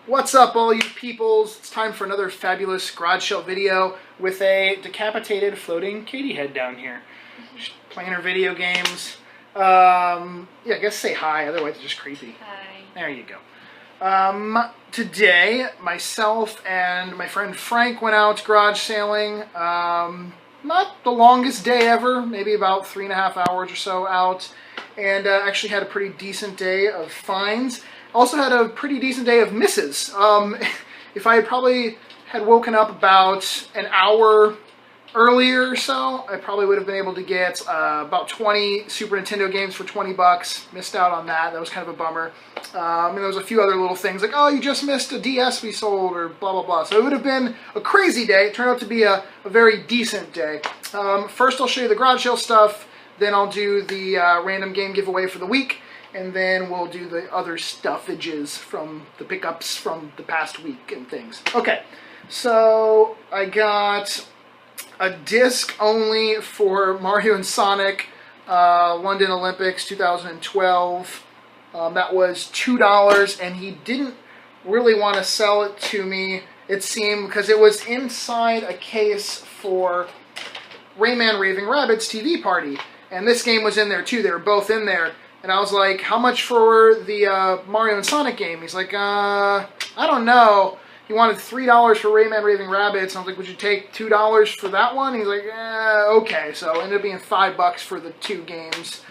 What's up, all you peoples? It's time for another fabulous garage sale video with a decapitated floating Katie head down here. She's playing her video games. Yeah, I guess say hi, otherwise it's just creepy. Hi. There you go. Today, myself and my friend Frank went out garage sailing. Not the longest day ever, maybe about 3.5 hours or so out. And actually had a pretty decent day of finds. Also had a pretty decent day of misses. If I had probably had woken up about an hour earlier or so, I probably would have been able to get about 20 Super Nintendo games for 20 bucks. Missed out on that. That was kind of a bummer. And there was a few other little things like, oh, you just missed a DS we sold, or blah, blah, blah. So it would have been a crazy day. It turned out to be a very decent day. First, I'll show you the garage sale stuff. Then I'll do the random game giveaway for the week. And then we'll do the other stuffages from the pickups from the past week and things. Okay, so I got a disc only for Mario and Sonic London Olympics 2012. That was $2, and he didn't really want to sell it to me, it seemed, because it was inside a case for Rayman Raving Rabbids TV Party. And this game was in there too. They were both in there. And I was like, how much for the Mario and Sonic game? He's like, I don't know. He wanted $3 for Rayman Raving Rabbids. I was like, would you take $2 for that one? He's like, okay. So it ended up being $5 for the two games.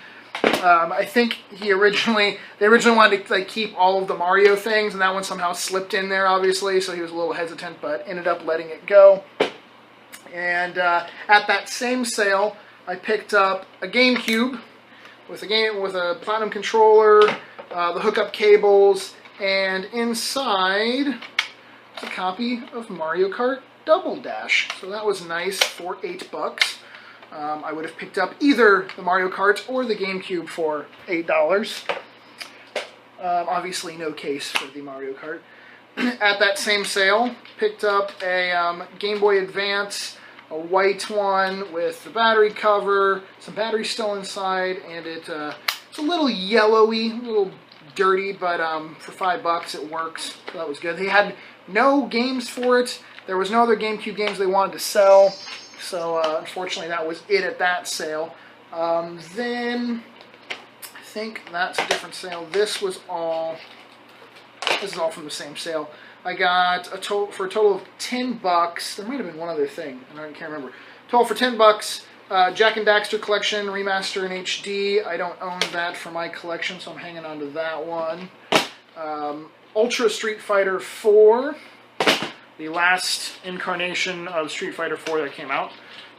I think they originally wanted to like keep all of the Mario things, and that one somehow slipped in there, obviously. So he was a little hesitant, but ended up letting it go. And at that same sale, I picked up a GameCube with a Platinum controller, the hookup cables, and inside is a copy of Mario Kart Double Dash. So that was nice for $8. I would have picked up either the Mario Kart or the GameCube for $8. Obviously no case for the Mario Kart. At that same sale, picked up a Game Boy Advance, a white one with the battery cover, some battery still inside, and it's a little yellowy, a little dirty, but for $5 it works, so that was good. They had no games for it. There was no other GameCube games they wanted to sell, so unfortunately that was it at that sale. Then, I think that's a different sale. This is all from the same sale. I got for a total of $10. There might have been one other thing, and I can't remember. Total for $10. Jack and Daxter Collection Remaster in HD. I don't own that for my collection, so I'm hanging on to that one. Ultra Street Fighter 4, the last incarnation of Street Fighter 4 that came out.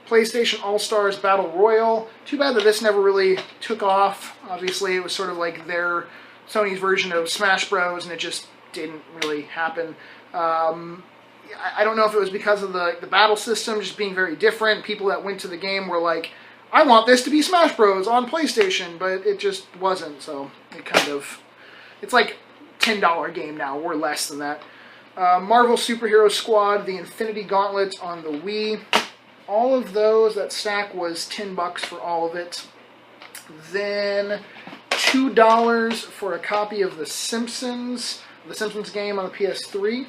PlayStation All-Stars Battle Royale. Too bad that this never really took off. Obviously, it was sort of like Sony's version of Smash Bros, and it just didn't really happen. I don't know if it was because of the battle system just being very different. People that went to the game were like, I want this to be Smash Bros on PlayStation, but it just wasn't, so it's like $10 game now, or less than that. Marvel Superhero Squad, the Infinity Gauntlet on the Wii. All of those, that stack was $10 for all of it. Then $2 for a copy of The Simpsons game on the PS3.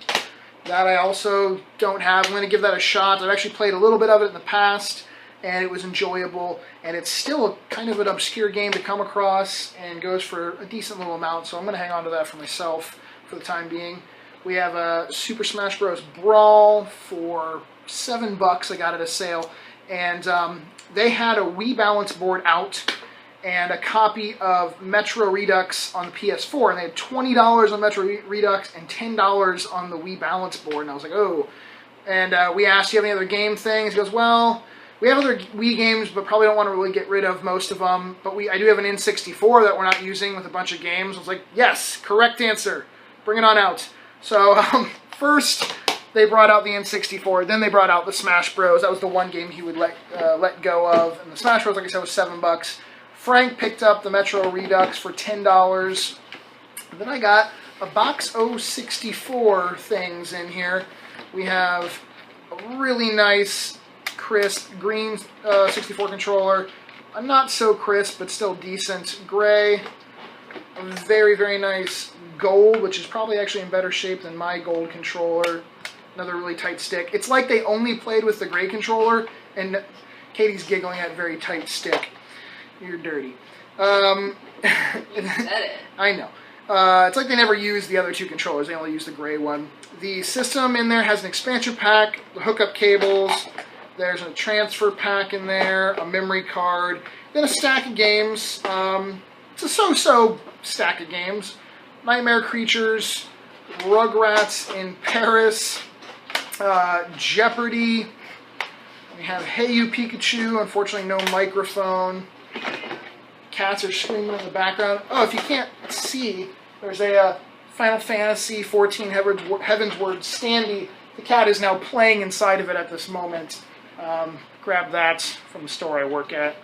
That I also don't have. I'm going to give that a shot. I've actually played a little bit of it in the past, and it was enjoyable. And it's still kind of an obscure game to come across, and goes for a decent little amount. So I'm going to hang on to that for myself for the time being. We have a Super Smash Bros. Brawl for $7. I got at a sale, and they had a Wii balance board out, and a copy of Metro Redux on the PS4, and they had $20 on Metro Redux and $10 on the Wii balance board, and I was like, oh. And we asked, do you have any other game things? He goes, well, we have other Wii games, but probably don't want to really get rid of most of them, but I do have an N64 that we're not using with a bunch of games. I was like, yes, correct answer. Bring it on out. So first, they brought out the N64, then they brought out the Smash Bros. That was the one game he would let go of, and the Smash Bros, like I said, was $7. Frank picked up the Metro Redux for $10. Then I got a box of 64 things in here. We have a really nice, crisp green 64 controller, a not so crisp but still decent gray, a very, very nice gold, which is probably actually in better shape than my gold controller. Another really tight stick. It's like they only played with the gray controller, and Katie's giggling at very tight stick. You're dirty. You said it. I know. It's like they never used the other two controllers. They only used the gray one. The system in there has an expansion pack, the hookup cables. There's a transfer pack in there, a memory card, then a stack of games. It's a so-so stack of games. Nightmare Creatures, Rugrats in Paris, Jeopardy. We have Hey You Pikachu. Unfortunately, no microphone. Cats are screaming in the background. Oh, if you can't see, there's a Final Fantasy XIV Heavensward standee. The cat is now playing inside of it at this moment. Grab that from the store I work at.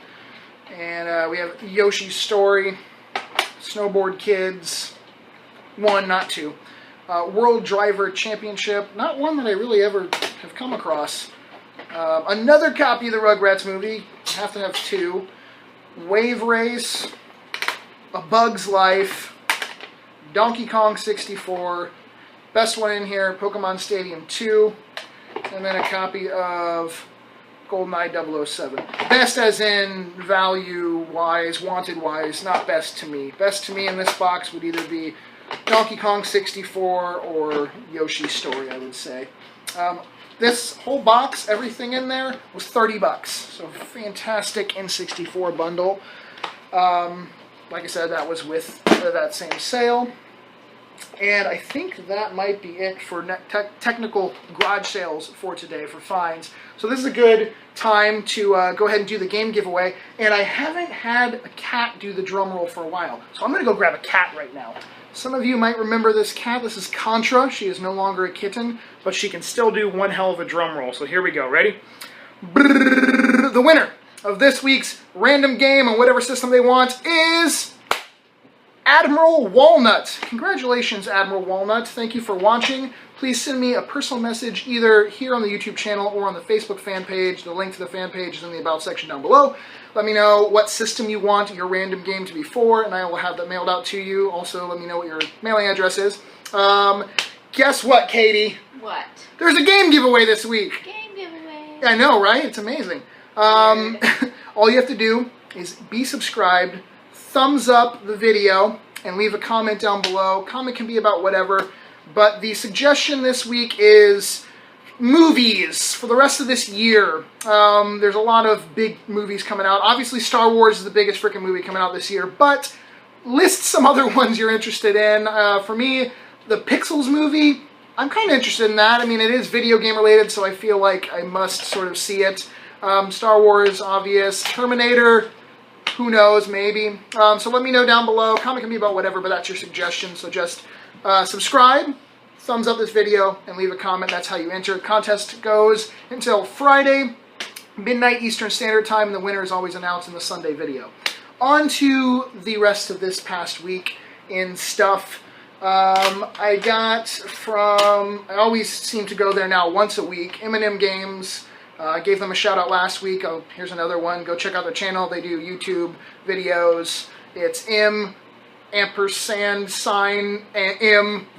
And we have Yoshi's Story, Snowboard Kids, 1, not 2. World Driver Championship, not one that I really ever have come across. Another copy of the Rugrats movie, have to have 2. Wave Race, A Bug's Life, Donkey Kong 64, best one in here, Pokemon Stadium 2, and then a copy of GoldenEye 007. Best as in value-wise, wanted-wise, not best to me. Best to me in this box would either be Donkey Kong 64 or Yoshi's Story, I would say. This whole box, everything in there, was $30. So fantastic N64 bundle. Like I said, that was with that same sale. And I think that might be it for technical garage sales for today for finds. So this is a good time to go ahead and do the game giveaway. And I haven't had a cat do the drum roll for a while. So I'm going to go grab a cat right now. Some of you might remember this cat. This is Contra. She is no longer a kitten, but she can still do one hell of a drum roll. So here we go. Ready? The winner of this week's random game on whatever system they want is Admiral Walnut. Congratulations, Admiral Walnut. Thank you for watching. Please send me a personal message either here on the YouTube channel or on the Facebook fan page. The link to the fan page is in the About section down below. Let me know what system you want your random game to be for, and I will have that mailed out to you. Also, let me know what your mailing address is. Guess what, Katie? What? There's a game giveaway this week. Game giveaway. I know, right? It's amazing. All you have to do is be subscribed, thumbs up the video, and leave a comment down below. Comment can be about whatever, but the suggestion this week is movies for the rest of this year. There's a lot of big movies coming out. Obviously, Star Wars is the biggest freaking movie coming out this year, but list some other ones you're interested in. For me, the Pixels movie, I'm kind of interested in that. I mean, it is video game related, so I feel like I must sort of see it. Star Wars, obvious. Terminator, who knows, maybe. So let me know down below. Comment can be about whatever, but that's your suggestion. So just subscribe, thumbs up this video, and leave a comment. That's how you enter. Contest goes until Friday, midnight Eastern Standard Time, and the winner is always announced in the Sunday video. On to the rest of this past week in stuff. I got from, I always seem to go there now once a week, M&M Games. I gave them a shout out last week. Oh, here's another one. Go check out their channel. They do YouTube videos. It's M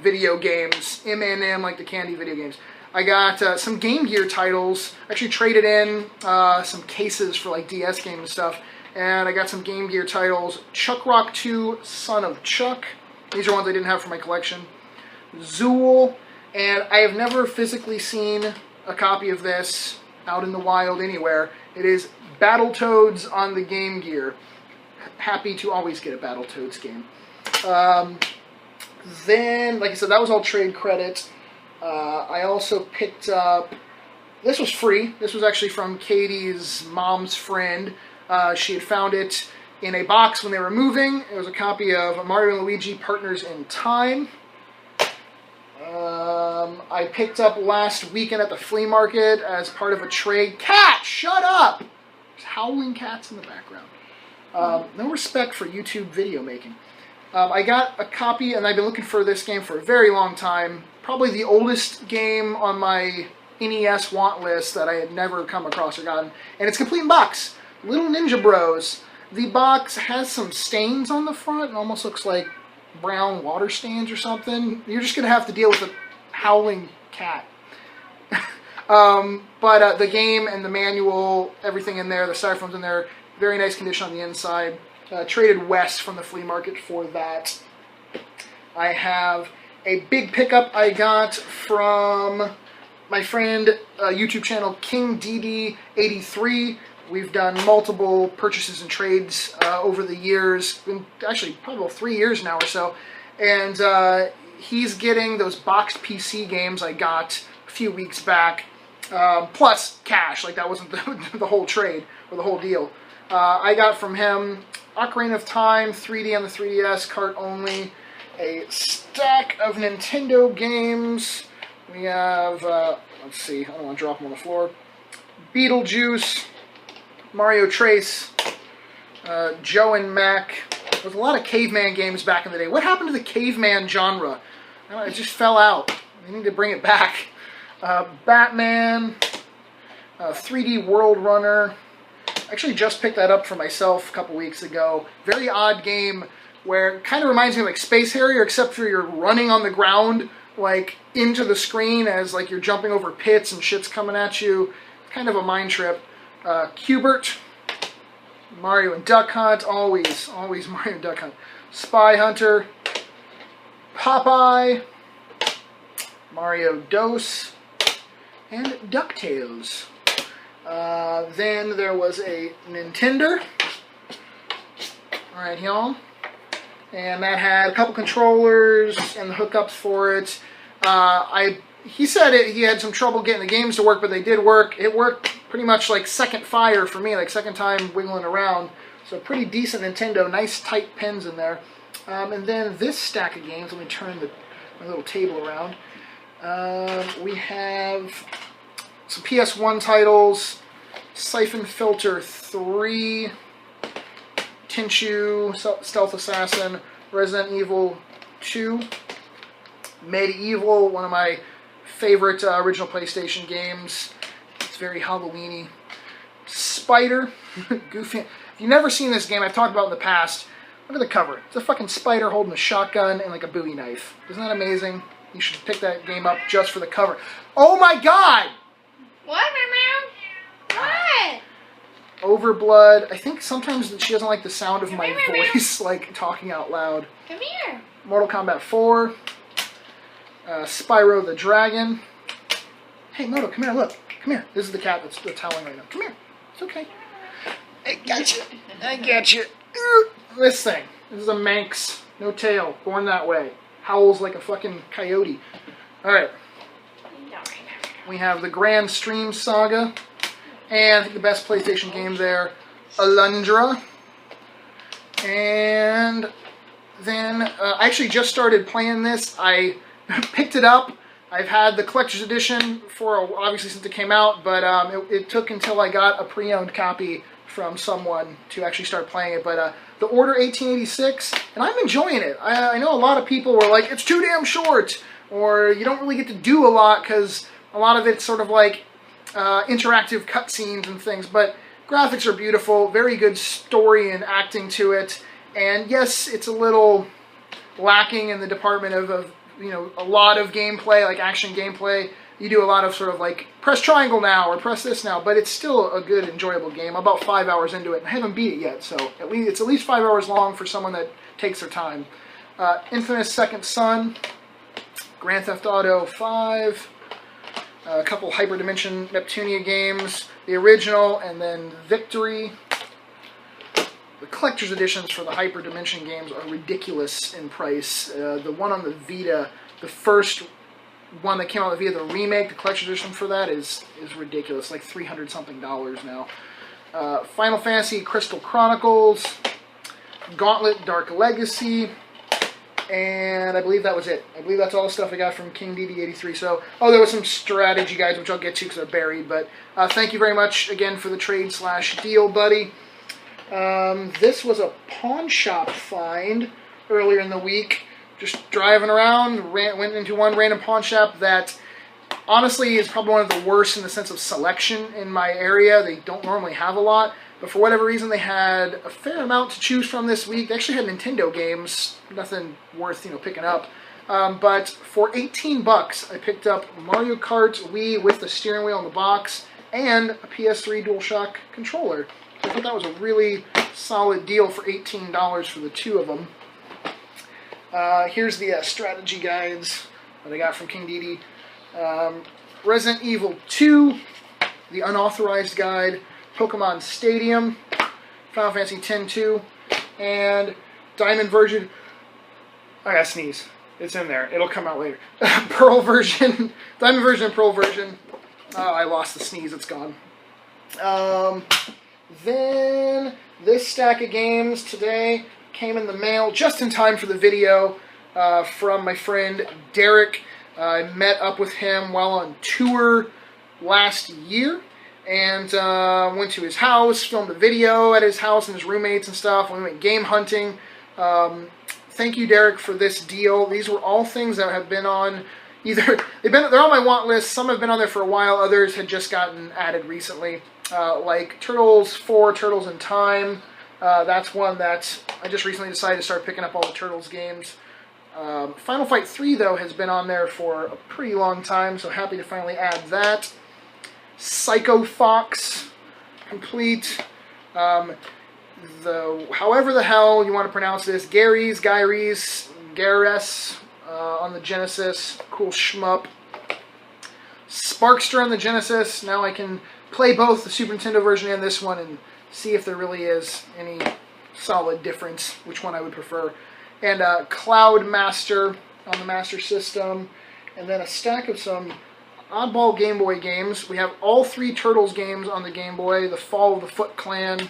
video games. M like the candy video games. I got some Game Gear titles. Actually traded in some cases for like DS games and stuff. And I got some Game Gear titles. Chuck Rock 2, Son of Chuck. These are ones I didn't have for my collection. Zool. And I have never physically seen a copy of this out in the wild anywhere. It is Battletoads on the Game Gear. Happy to always get a Battletoads game. Then, like I said, that was all trade credit. I also picked up, this was free. This was actually from Katie's mom's friend. She had found it in a box when they were moving. It was a copy of Mario and Luigi Partners in Time. I picked up last weekend at the flea market as part of a trade. Cat, shut up! There's howling cats in the background. No respect for YouTube video making. I got a copy, and I've been looking for this game for a very long time. Probably the oldest game on my NES want list that I had never come across or gotten. And it's complete in box. Little Ninja Bros. The box has some stains on the front. It almost looks like brown water stains or something. You're just going to have to deal with a howling cat. But the game and the manual, everything in there, the styrofoam's in there, very nice condition on the inside. Traded West from the flea market for that. I have a big pickup I got from my friend, YouTube channel King DD83. We've done multiple purchases and trades over the years, actually probably about 3 years now or so. And he's getting those boxed PC games I got a few weeks back, plus cash. Like that wasn't the whole trade or the whole deal. I got from him Ocarina of Time, 3D on the 3DS, cart only, a stack of Nintendo games. We have, let's see, I don't want to drop them on the floor. Beetlejuice, Mario Trace, Joe and Mac. There was a lot of caveman games back in the day. What happened to the caveman genre? It just fell out. They need to bring it back. Batman, 3D World Runner. I actually just picked that up for myself a couple weeks ago. Very odd game where it kind of reminds me of like Space Harrier, except for you're running on the ground, like into the screen as like you're jumping over pits and shit's coming at you. Kind of a mind trip. Cubert, Mario and Duck Hunt, always Mario and Duck Hunt. Spy Hunter, Popeye, Mario Dos, and DuckTales. Then there was a Nintendo, right here, and that had a couple controllers and the hookups for it. He said he had some trouble getting the games to work, but they did work. It worked pretty much like second fire for me, like second time wiggling around. So pretty decent Nintendo, nice tight pins in there. And then this stack of games, let me turn my little table around. We have some PS1 titles, Siphon Filter 3, Tenchu, Stealth Assassin, Resident Evil 2, Medieval, one of my favorite original PlayStation games. It's very Halloween-y. Spider, Goofy. If you've never seen this game, I've talked about it in the past. Look at the cover. It's a fucking spider holding a shotgun and like a Bowie knife. Isn't that amazing? You should pick that game up just for the cover. Oh my god! What, Mom? What? Overblood. I think sometimes she doesn't like the sound of my voice, like talking out loud. Come here. Mortal Kombat 4. Spyro the Dragon. Hey, Moto, come here, look. Come here. This is the cat that's howling right now. Come here. It's okay. I got you. I got you. This thing. This is a Manx. No tail. Born that way. Howls like a fucking coyote. Alright. We have the Grand Stream Saga. And I think the best PlayStation game there, Alundra. And then I actually just started playing this. I picked it up. I've had the collector's edition for obviously since it came out, but it took until I got a pre-owned copy from someone to actually start playing it. But the Order 1886, and I'm enjoying it. I know a lot of people were like, it's too damn short, or you don't really get to do a lot because a lot of it's sort of like interactive cutscenes and things. But graphics are beautiful, very good story and acting to it. And yes, it's a little lacking in the department of you know, a lot of gameplay, like action gameplay. You do a lot of sort of like, press triangle now, or press this now, but it's still a good, enjoyable game. I'm about 5 hours into it, and I haven't beat it yet, so it's at least 5 hours long for someone that takes their time. Infamous Second Son, Grand Theft Auto 5, a couple Hyperdimension Neptunia games, the original, and then Victory. The collector's editions for the Hyperdimension games are ridiculous in price. The one on the Vita, the first one that came out on the Vita, the remake, the collector's edition for that is ridiculous, like $300-something now. Final Fantasy Crystal Chronicles, Gauntlet Dark Legacy, and I believe that was it. I believe that's all the stuff I got from King DD83. So, there was some strategy guides, which I'll get to because they're buried, but thank you very much again for the trade/deal, buddy. This was a pawn shop find earlier in the week. Just driving around, went into one random pawn shop that honestly is probably one of the worst in the sense of selection in my area. They don't normally have a lot. but for whatever reason they had a fair amount to choose from this week. They actually had Nintendo games, nothing worth picking up. But for 18 bucks, I picked up Mario Kart Wii with the steering wheel in the box and a PS3 DualShock controller. I thought that was a really solid deal for $18 for the two of them. Here's the strategy guides that I got from King Dedede. Resident Evil 2, the unauthorized guide, Pokemon Stadium, Final Fantasy X-2, and Diamond version. I gotta sneeze. It's in there. It'll come out later. Pearl version, Diamond version, and Pearl version. Oh, I lost the sneeze. It's gone. Then this stack of games today came in the mail just in time for the video from my friend Derek. I met up with him while on tour last year and went to his house, filmed a video at his house and his roommates and stuff. We went game hunting. Thank you, Derek, for this deal. These were all things that have been on either they're on my want list. Some have been on there for a while. Others had just gotten added recently, like Turtles 4, Turtles in Time. That's one that I just recently decided to start picking up all the Turtles games. Final Fight 3, though, has been on there for a pretty long time, so happy to finally add that. Psycho Fox, complete. However the hell you want to pronounce this, Gary's on the Genesis, cool shmup. Sparkster on the Genesis. Now I can play both the Super Nintendo version and this one and see if there really is any solid difference, which one I would prefer. And Cloud Master on the Master System, and then a stack of some oddball Game Boy games. We have all 3 Turtles games on the Game Boy: The Fall of the Foot Clan,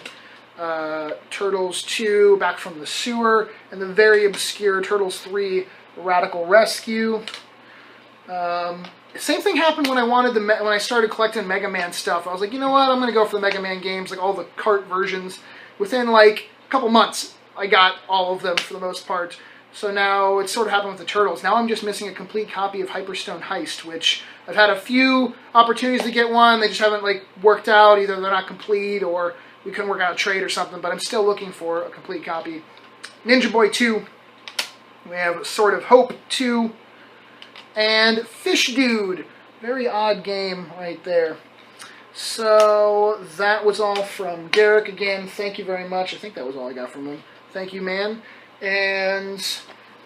Turtles 2, Back from the Sewer, and the very obscure Turtles 3, Radical Rescue. Same thing happened when I started collecting Mega Man stuff. I was like, you know what, I'm going to go for the Mega Man games, like all the cart versions. Within like a couple months, I got all of them for the most part. So now it sort of happened with the Turtles. Now I'm just missing a complete copy of Hyperstone Heist, which I've had a few opportunities to get one. They just haven't worked out. Either they're not complete or we couldn't work out a trade or something, but I'm still looking for a complete copy. Ninja Boy 2. We have Sword of Hope 2. And Fish Dude. Very odd game right there. So that was all from Derek. Again, thank you very much. I think that was all I got from him. Thank you, man. And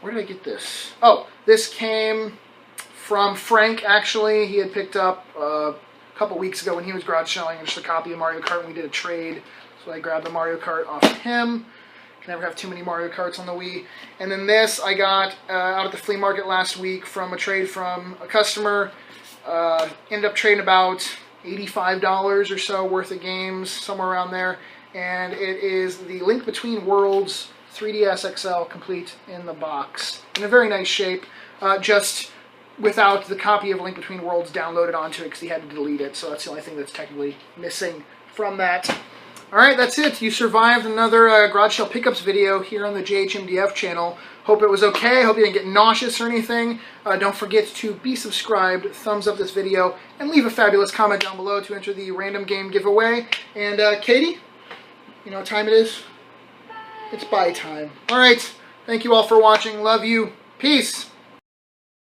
where did I get this? Oh, this came from Frank, actually. He had picked up a couple weeks ago when he was garage selling just a copy of Mario Kart, and we did a trade. So I grabbed the Mario Kart off of him. Can never have too many Mario Karts on the Wii. And then this I got out at the flea market last week from a trade from a customer. Ended up trading about $85 or so worth of games, somewhere around there. And it is the Link Between Worlds 3DS XL complete in the box. In a very nice shape, just without the copy of Link Between Worlds downloaded onto it because he had to delete it. So that's the only thing that's technically missing from that. Alright, that's it. You survived another garage sale pickups video here on the JHMDF channel. Hope it was okay. Hope you didn't get nauseous or anything. Don't forget to be subscribed, thumbs up this video, and leave a fabulous comment down below to enter the random game giveaway. And Katie, you know what time it is? It's bye time. Alright, thank you all for watching. Love you. Peace.